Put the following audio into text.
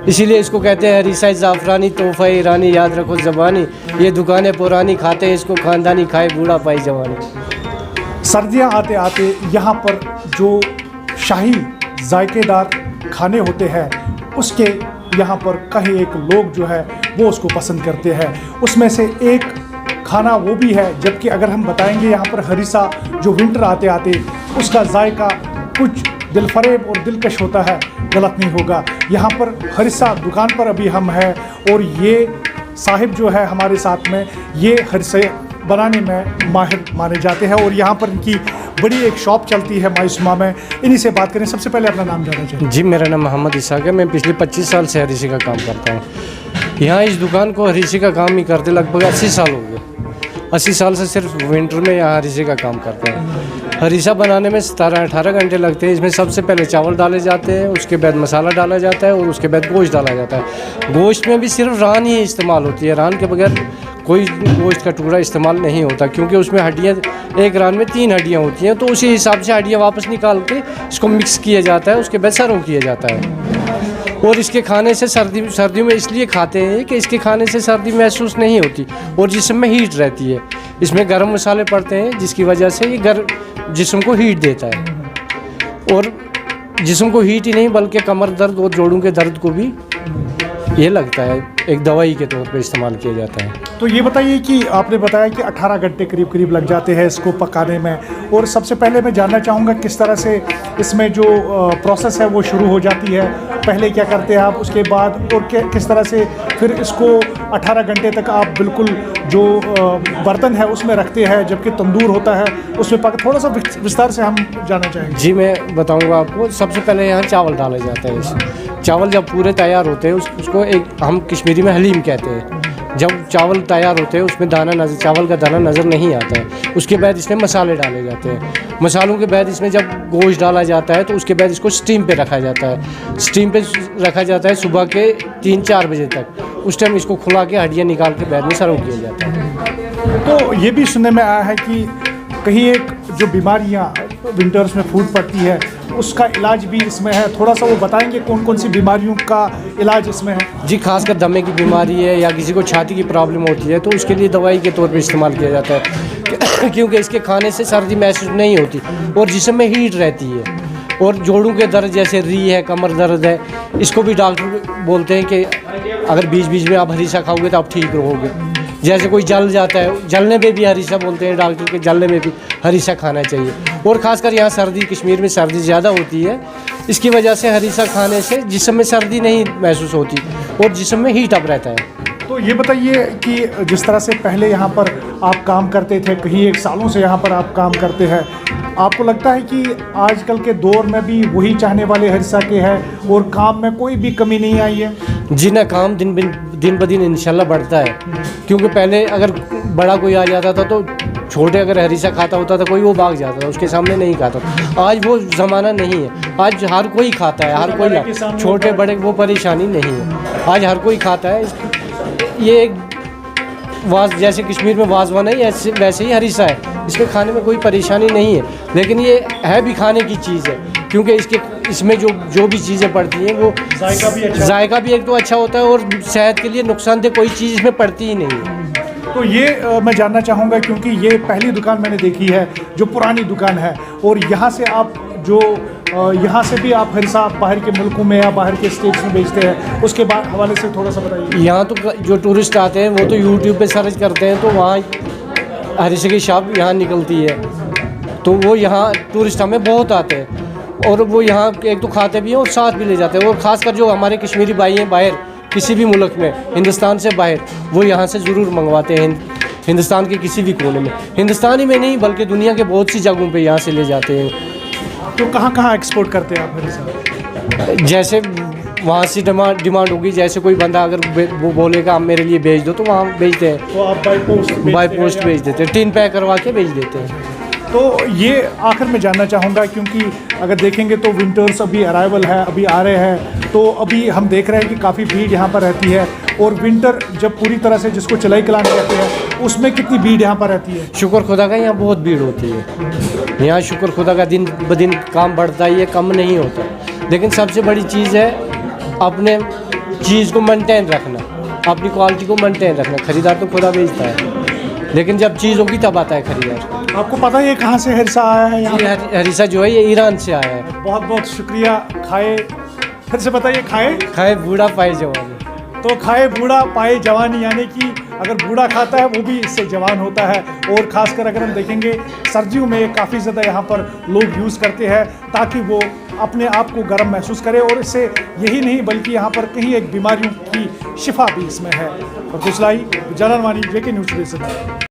इसीलिए इसको कहते हैं हरीसा ज़ाफ़रानी तोहफ़ा ईरानी, याद रखो ज़बानी, ये दुकानें पुरानी, खाते हैं इसको ख़ानदानी, खाए बूढ़ा पाई जवानी। सर्दियाँ आते आते यहाँ पर जो शाही जायकेदार खाने होते हैं उसके यहाँ पर कई एक लोग जो है वो उसको पसंद करते हैं। उसमें से एक खाना वो भी है, जबकि अगर हम बताएंगे यहाँ पर हरीसा जो विंटर आते आते उसका जायका कुछ दिलफरेब और दिलकश होता है, गलत नहीं होगा। यहाँ पर हरीसा दुकान पर अभी हम हैं और ये साहिब जो है हमारे साथ में, ये हरीसे बनाने में माहिर माने जाते हैं और यहाँ पर इनकी बड़ी एक शॉप चलती है मायूसमा में। इन्हीं से बात करें। सबसे पहले अपना नाम जानना चाहिए। जी, मेरा नाम मोहम्मद इसाक है। मैं पिछले 25 साल से हरीसे का काम करता हूँ। यहाँ इस दुकान को हरीसे का काम ही करते लगभग 80 साल हो गए। 80 साल से सिर्फ विंटर में यहाँ हरीसे का काम करते हैं। हरीसा बनाने में 17-18 घंटे लगते हैं। इसमें सबसे पहले चावल डाले जाते हैं, उसके बाद मसाला डाला जाता है और उसके बाद गोश्त डाला जाता है। गोश्त में भी सिर्फ रान ही इस्तेमाल होती है, रान के बगैर कोई गोश्त का टुकड़ा इस्तेमाल नहीं होता, क्योंकि उसमें हड्डियाँ, एक रान में 3 हड्डियाँ होती हैं। तो उसी हिसाब से हड्डियाँ वापस निकाल के इसको मिक्स किया जाता है, उसके बाद सर्व किया जाता है। और इसके खाने से सर्दी में इसलिए खाते हैं कि इसके खाने से सर्दी महसूस नहीं होती और जिस्म में हीट रहती है। इसमें गर्म मसाले पड़ते हैं जिसकी वजह से ये जिस्म को हीट देता है और जिस्म को हीट ही नहीं बल्कि कमर दर्द और जोड़ों के दर्द को भी ये लगता है, एक दवाई के तौर पे इस्तेमाल किया जाता है। तो ये बताइए कि आपने बताया कि 18 घंटे करीब लग जाते हैं इसको पकाने में, और सबसे पहले मैं जानना चाहूँगा किस तरह से इसमें जो प्रोसेस है वो शुरू हो जाती है। पहले क्या करते हैं आप, उसके बाद और किस तरह से फिर इसको 18 घंटे तक आप बिल्कुल जो बर्तन है उसमें रखते हैं, जबकि तंदूर होता है उसमें थोड़ा सा विस्तार से हम जानना चाहेंगे। जी, मैं बताऊँगा आपको। सबसे पहले यहाँ चावल डाले जाते हैं। चावल जब पूरे तैयार होते हैं उसको एक हम कश्मीरी में हलीम कहते हैं। जब चावल तैयार होते हैं उसमें चावल का दाना नज़र नहीं आता है। उसके बाद इसमें मसाले डाले जाते हैं। मसालों के बाद इसमें जब गोश्त डाला जाता है तो उसके बाद इसको स्टीम पे रखा जाता है। स्टीम पे रखा जाता है सुबह के 3-4 बजे तक। उस टाइम इसको खुला के हड्डियाँ निकाल के बाद में सर्व किया जाता है। तो ये भी सुनने में आया है कि कहीं एक जो बीमारियाँ विंटर्स में फूट पड़ती है उसका इलाज भी इसमें है, थोड़ा सा वो बताएंगे कौन कौन सी बीमारियों का इलाज इसमें है? जी, खासकर दमे की बीमारी है या किसी को छाती की प्रॉब्लम होती है तो उसके लिए दवाई के तौर पे इस्तेमाल किया जाता है, क्योंकि इसके खाने से सर्दी महसूस नहीं होती और जिस्म में हीट रहती है। और जोड़ों के दर्द जैसे री है, कमर दर्द है, इसको भी डॉक्टर बोलते हैं कि अगर बीच में आप हरीसा खाओगे तो आप ठीक रहोगे। जैसे कोई जल जाता है, जलने पे भी हरीसा बोलते हैं डॉक्टर के, जलने में भी हरीसा खाना चाहिए। और ख़ासकर यहाँ सर्दी, कश्मीर में सर्दी ज़्यादा होती है, इसकी वजह से हरीसा खाने से जिस्म में सर्दी नहीं महसूस होती और जिस्म में हीट अप रहता है। तो ये बताइए कि जिस तरह से पहले यहाँ पर आप काम करते थे, कहीं एक सालों से यहाँ पर आप काम करते हैं, आपको लगता है कि आजकल के दौर में भी वही चाहने वाले हरीसा के हैं और काम में कोई भी कमी नहीं आई है? जी ना, काम दिन ब दिन इंशाल्लाह बढ़ता है, क्योंकि पहले अगर बड़ा कोई आ जाता था तो छोटे अगर हरीसा खाता होता था कोई, वो भाग जाता था, उसके सामने नहीं खाता था। आज वो ज़माना नहीं है, आज हर कोई खाता है, हर कोई, छोटे बड़े वो परेशानी नहीं है, आज हर कोई खाता है। ये एक जैसे कश्मीर में वाजवान है वैसे ही हरीसा है, इसमें खाने में कोई परेशानी नहीं है, लेकिन ये है भी खाने की चीज़ है, क्योंकि इसमें जो भी चीज़ें पड़ती हैं वो जायका भी एक तो अच्छा होता है और सेहत के लिए नुकसानदेह कोई चीज़ इसमें पड़ती ही नहीं है। तो ये मैं जानना चाहूँगा, क्योंकि ये पहली दुकान मैंने देखी है जो पुरानी दुकान है, और यहाँ से आप यहाँ से भी आप हरीसा बाहर के मुल्कों में या बाहर के स्टेट्स में बेचते हैं, उसके बाद हवाले से थोड़ा सा बताइए। यहाँ तो जो टूरिस्ट आते हैं वो तो यूट्यूब पे सर्च करते हैं तो वहाँ हरीसे की शॉप यहाँ निकलती है, तो वो यहाँ टूरिस्ट हमें बहुत आते हैं और वो यहाँ एक तो खाते भी हैं और साथ भी ले जाते हैं। और ख़ासकर जो हमारे कश्मीरी भाई हैं बाहर किसी भी मुल्क में, हिंदुस्तान से बाहर, वो यहाँ से ज़रूर मंगवाते हैं। हिंदुस्तान के किसी भी कोने में, हिंदुस्तान ही में नहीं बल्कि दुनिया के बहुत सी जगहों पे यहाँ से ले जाते हैं। तो कहाँ एक्सपोर्ट करते हैं आप हरीसा? जैसे वहाँ से डिमांड होगी, जैसे कोई बंदा अगर वो बोलेगा आप मेरे लिए भेज दो तो वहाँ भेजते हैं, तो आप बाई पोस्ट भेज देते हैं, टिन पैक करवा के भेज देते हैं। तो ये आखिर में जानना चाहूँगा, क्योंकि अगर देखेंगे तो विंटर्स अभी अराइवल है, अभी आ रहे हैं, तो अभी हम देख रहे हैं कि काफ़ी भीड़ यहाँ पर रहती है, और विंटर जब पूरी तरह से जिसको चलाई कलान कहते हैं उसमें कितनी भीड़ यहाँ पर रहती है? शुक्र खुदा का यहाँ बहुत भीड़ होती है, यहाँ शुक्र खुदा का दिन ब दिन काम बढ़ता ही है, कम नहीं होता। लेकिन सबसे बड़ी चीज़ है अपने चीज़ को मेंटेन रखना, अपनी क्वालिटी को मेंटेन रखना। खरीदार तो खुदा बेचता है, लेकिन जब चीज़ होगी तब आता है खरीदार। आपको पता है ये कहाँ से हरिसा आया है यहाँ? ये हरीसा जो है ये ईरान से आया है। बहुत बहुत शुक्रिया। खाए, फिर से बताइए। खाए खाए बूढ़ा पाए जवानी। तो खाए बूढ़ा पाए जवानी, यानी कि अगर बूढ़ा खाता है वो भी इससे जवान होता है। और ख़ासकर अगर हम देखेंगे सर्दियों में काफ़ी ज़्यादा यहाँ पर लोग यूज़ करते हैं ताकि वो अपने आप को गर्म महसूस करे, और इससे यही नहीं बल्कि यहाँ पर कहीं एक बीमारियों की शिफा भी इसमें है। और कुछ लाई जानवानी JK न्यूज़ से।